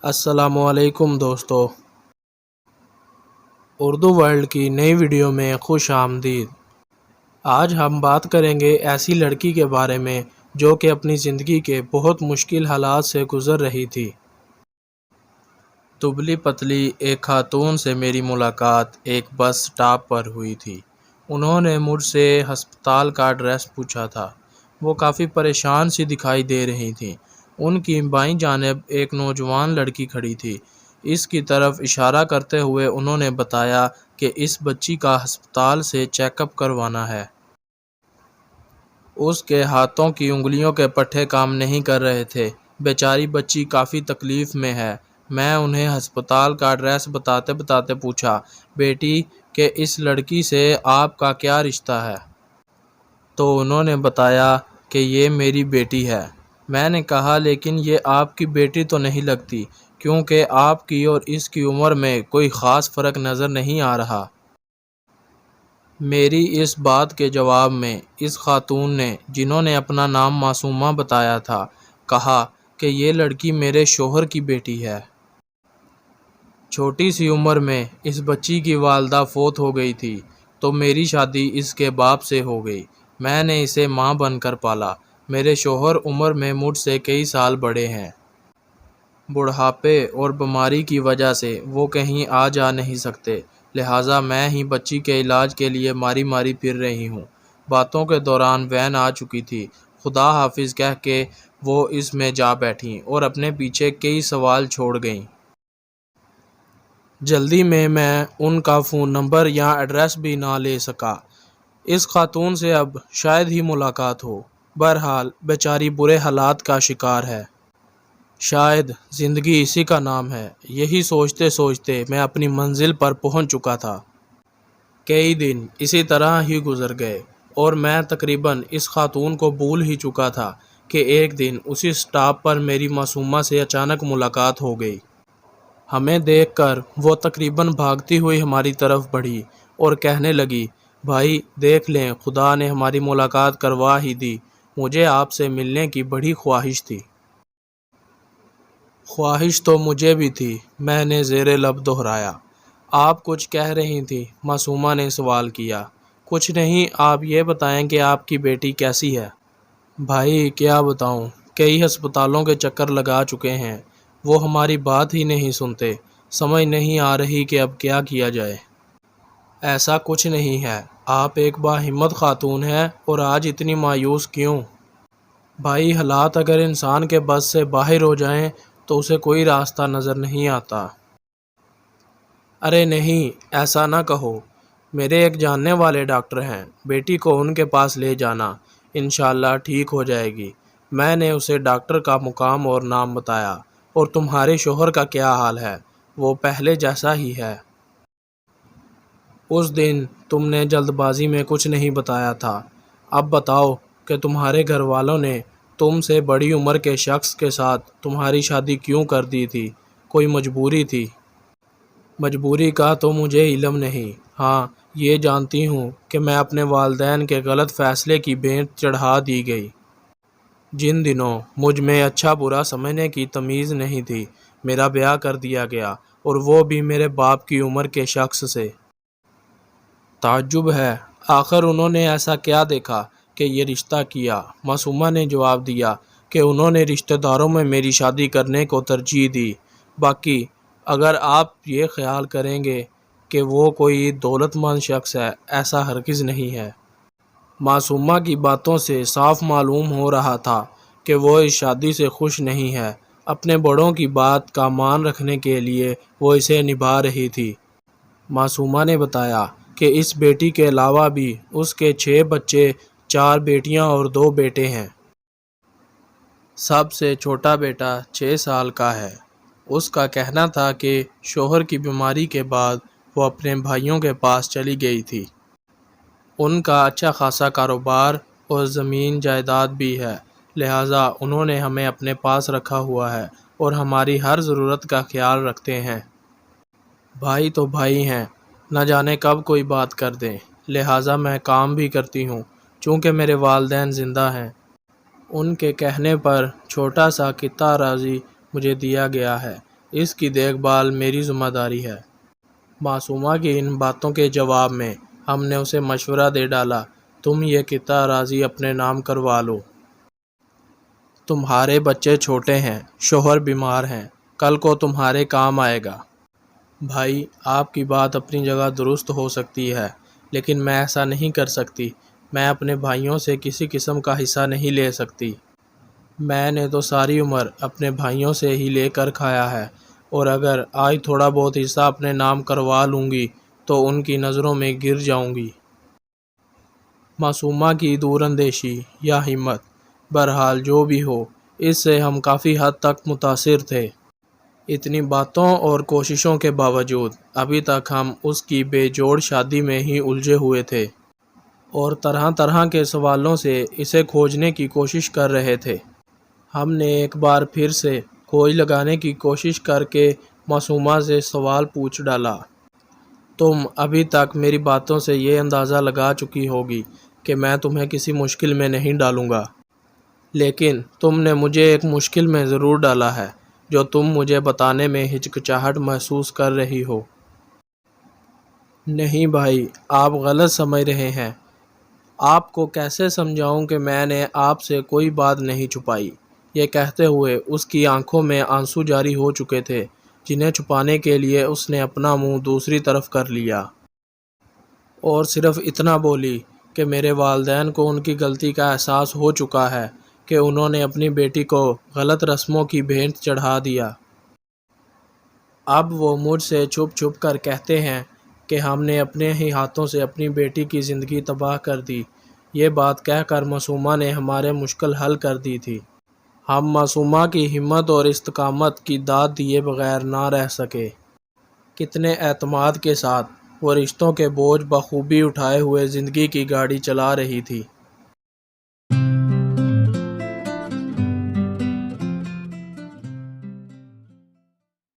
السلام علیکم دوستو، اردو ورلڈ کی نئی ویڈیو میں خوش آمدید۔ آج ہم بات کریں گے ایسی لڑکی کے بارے میں جو کہ اپنی زندگی کے بہت مشکل حالات سے گزر رہی تھی۔ دبلی پتلی ایک خاتون سے میری ملاقات ایک بس سٹاپ پر ہوئی تھی۔ انہوں نے مجھ سے ہسپتال کا ایڈریس پوچھا تھا۔ وہ کافی پریشان سی دکھائی دے رہی تھیں۔ ان کی بائیں جانب ایک نوجوان لڑکی کھڑی تھی۔ اس کی طرف اشارہ کرتے ہوئے انہوں نے بتایا کہ اس بچی کا ہسپتال سے چیک اپ کروانا ہے۔ اس کے ہاتھوں کی انگلیوں کے پٹھے کام نہیں کر رہے تھے۔ بیچاری بچی کافی تکلیف میں ہے۔ میں انہیں ہسپتال کا ایڈریس بتاتے بتاتے پوچھا، بیٹی کہ اس لڑکی سے آپ کا کیا رشتہ ہے؟ تو انہوں نے بتایا کہ یہ میری بیٹی ہے۔ میں نے کہا لیکن یہ آپ کی بیٹی تو نہیں لگتی، کیونکہ آپ کی اور اس کی عمر میں کوئی خاص فرق نظر نہیں آ رہا۔ میری اس بات کے جواب میں اس خاتون نے، جنہوں نے اپنا نام معصومہ بتایا تھا، کہا کہ یہ لڑکی میرے شوہر کی بیٹی ہے۔ چھوٹی سی عمر میں اس بچی کی والدہ فوت ہو گئی تھی، تو میری شادی اس کے باپ سے ہو گئی۔ میں نے اسے ماں بن کر پالا۔ میرے شوہر عمر میں مجھ سے کئی سال بڑے ہیں۔ بڑھاپے اور بیماری کی وجہ سے وہ کہیں آ جا نہیں سکتے، لہٰذا میں ہی بچی کے علاج کے لیے ماری ماری پھر رہی ہوں۔ باتوں کے دوران وین آ چکی تھی۔ خدا حافظ کہہ کے وہ اس میں جا بیٹھیں اور اپنے پیچھے کئی سوال چھوڑ گئیں۔ جلدی میں ان کا فون نمبر یا ایڈریس بھی نہ لے سکا۔ اس خاتون سے اب شاید ہی ملاقات ہو۔ بہرحال بیچاری برے حالات کا شکار ہے۔ شاید زندگی اسی کا نام ہے۔ یہی سوچتے سوچتے میں اپنی منزل پر پہنچ چکا تھا۔ کئی دن اسی طرح ہی گزر گئے اور میں تقریباً اس خاتون کو بھول ہی چکا تھا کہ ایک دن اسی سٹاپ پر میری معصومہ سے اچانک ملاقات ہو گئی۔ ہمیں دیکھ کر وہ تقریباً بھاگتی ہوئی ہماری طرف بڑھی اور کہنے لگی، بھائی دیکھ لیں، خدا نے ہماری ملاقات کروا ہی دی۔ مجھے آپ سے ملنے کی بڑی خواہش تھی۔ خواہش تو مجھے بھی تھی، میں نے زیر لب دہرایا۔ آپ کچھ کہہ رہی تھیں، معصومہ نے سوال کیا۔ کچھ نہیں، آپ یہ بتائیں کہ آپ کی بیٹی کیسی ہے؟ بھائی کیا بتاؤں، کئی ہسپتالوں کے چکر لگا چکے ہیں، وہ ہماری بات ہی نہیں سنتے۔ سمجھ نہیں آ رہی کہ اب کیا کیا جائے۔ ایسا کچھ نہیں ہے، آپ ایک باہمت خاتون ہیں اور آج اتنی مایوس کیوں؟ بھائی حالات اگر انسان کے بس سے باہر ہو جائیں تو اسے کوئی راستہ نظر نہیں آتا۔ ارے نہیں، ایسا نہ کہو، میرے ایک جاننے والے ڈاکٹر ہیں، بیٹی کو ان کے پاس لے جانا، انشاءاللہ ٹھیک ہو جائے گی۔ میں نے اسے ڈاکٹر کا مقام اور نام بتایا۔ اور تمہارے شوہر کا کیا حال ہے؟ وہ پہلے جیسا ہی ہے؟ اس دن تم نے جلد بازی میں کچھ نہیں بتایا تھا، اب بتاؤ کہ تمہارے گھر والوں نے تم سے بڑی عمر کے شخص کے ساتھ تمہاری شادی کیوں کر دی تھی؟ کوئی مجبوری تھی؟ مجبوری کا تو مجھے علم نہیں، ہاں یہ جانتی ہوں کہ میں اپنے والدین کے غلط فیصلے کی بھینٹ چڑھا دی گئی۔ جن دنوں مجھ میں اچھا برا سمجھنے کی تمیز نہیں تھی، میرا بیاہ کر دیا گیا، اور وہ بھی میرے باپ کی عمر کے شخص سے۔ تعجب ہے، آخر انہوں نے ایسا کیا دیکھا کہ یہ رشتہ کیا؟ معصومہ نے جواب دیا کہ انہوں نے رشتہ داروں میں میری شادی کرنے کو ترجیح دی۔ باقی اگر آپ یہ خیال کریں گے کہ وہ کوئی دولت مند شخص ہے، ایسا ہرگز نہیں ہے۔ معصومہ کی باتوں سے صاف معلوم ہو رہا تھا کہ وہ اس شادی سے خوش نہیں ہے۔ اپنے بڑوں کی بات کا مان رکھنے کے لیے وہ اسے نبھا رہی تھی۔ معصومہ نے بتایا کہ اس بیٹی کے علاوہ بھی اس کے 6 بچے، 4 بیٹیاں اور 2 بیٹے ہیں۔ سب سے چھوٹا بیٹا 6 سال کا ہے۔ اس کا کہنا تھا کہ شوہر کی بیماری کے بعد وہ اپنے بھائیوں کے پاس چلی گئی تھی۔ ان کا اچھا خاصا کاروبار اور زمین جائیداد بھی ہے، لہٰذا انہوں نے ہمیں اپنے پاس رکھا ہوا ہے اور ہماری ہر ضرورت کا خیال رکھتے ہیں۔ بھائی تو بھائی ہیں، نہ جانے کب کوئی بات کر دیں، لہٰذا میں کام بھی کرتی ہوں، چونکہ میرے والدین زندہ ہیں۔ ان کے کہنے پر چھوٹا سا قطعہ اراضی مجھے دیا گیا ہے۔ اس کی دیکھ بھال میری ذمہ داری ہے۔ معصومہ کی ان باتوں کے جواب میں ہم نے اسے مشورہ دے ڈالا، تم یہ قطع اراضی اپنے نام کروا لو۔ تمہارے بچے چھوٹے ہیں، شوہر بیمار ہیں، کل کو تمہارے کام آئے گا۔ بھائی، آپ کی بات اپنی جگہ درست ہو سکتی ہے، لیکن میں ایسا نہیں کر سکتی۔ میں اپنے بھائیوں سے کسی قسم کا حصہ نہیں لے سکتی۔ میں نے تو ساری عمر اپنے بھائیوں سے ہی لے کر کھایا ہے، اور اگر آج تھوڑا بہت حصہ اپنے نام کروا لوں گی تو ان کی نظروں میں گر جاؤں گی۔ معصومہ کی دور اندیشی یا ہمت، بہرحال جو بھی ہو، اس سے ہم کافی حد تک متاثر تھے۔ اتنی باتوں اور کوششوں کے باوجود ابھی تک ہم اس کی بے جوڑ شادی میں ہی الجھے ہوئے تھے اور طرح طرح کے سوالوں سے اسے کھوجنے کی کوشش کر رہے تھے۔ ہم نے ایک بار پھر سے کھوج لگانے کی کوشش کر کے معصومہ سے سوال پوچھ ڈالا۔ تم ابھی تک میری باتوں سے یہ اندازہ لگا چکی ہوگی کہ میں تمہیں کسی مشکل میں نہیں ڈالوں گا، لیکن تم نے مجھے ایک مشکل میں ضرور ڈالا ہے جو تم مجھے بتانے میں ہچکچاہٹ محسوس کر رہی ہو۔ نہیں بھائی، آپ غلط سمجھ رہے ہیں۔ آپ کو کیسے سمجھاؤں کہ میں نے آپ سے کوئی بات نہیں چھپائی؟ یہ کہتے ہوئے اس کی آنکھوں میں آنسو جاری ہو چکے تھے، جنہیں چھپانے کے لیے اس نے اپنا منہ دوسری طرف کر لیا اور صرف اتنا بولی کہ میرے والدین کو ان کی غلطی کا احساس ہو چکا ہے کہ انہوں نے اپنی بیٹی کو غلط رسموں کی بھینٹ چڑھا دیا۔ اب وہ مجھ سے چھپ چھپ کر کہتے ہیں کہ ہم نے اپنے ہی ہاتھوں سے اپنی بیٹی کی زندگی تباہ کر دی۔ یہ بات کہہ کر معصومہ نے ہمارے مشکل حل کر دی تھی۔ ہم معصومہ کی ہمت اور استقامت کی داد دیے بغیر نہ رہ سکے۔ کتنے اعتماد کے ساتھ وہ رشتوں کے بوجھ بخوبی اٹھائے ہوئے زندگی کی گاڑی چلا رہی تھی۔